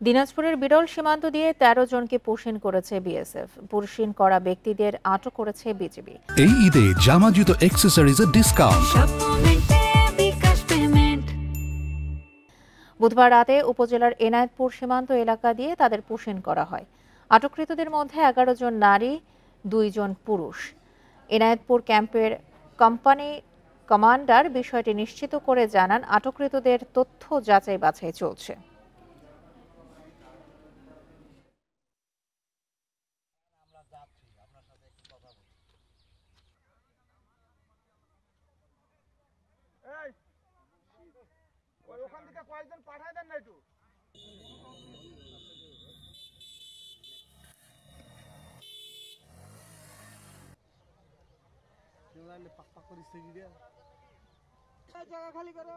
দিনাজপুরের বিরল সীমান্ত দিয়ে ১৩ জনকে পুশিন করেছে বিএসএফ। পুশিন করা ব্যক্তিদের আটক করেছে বিজিবি। এই ঈদে জামা জুতো অ্যাক্সেসরিজের ডিসকাউন্ট। বুধবার রাতে উপজেলার এনায়েতপুর সীমান্ত এলাকা দিয়ে তাদের পুশিন করা হয়। আটককৃতদের মধ্যে ১১ জন নারী, ২ জন পুরুষ। এনায়েতপুর ক্যাম্পের কোম্পানি কমান্ডার বিষয়টি নিশ্চিত করে জানান, আটককৃতদের তথ্য যাচাই বাছাই চলছে। ওখান থেকে কয়েকজন পাঠায় দেন না একটু। পাক্কা করিস জায়গা খালি করো।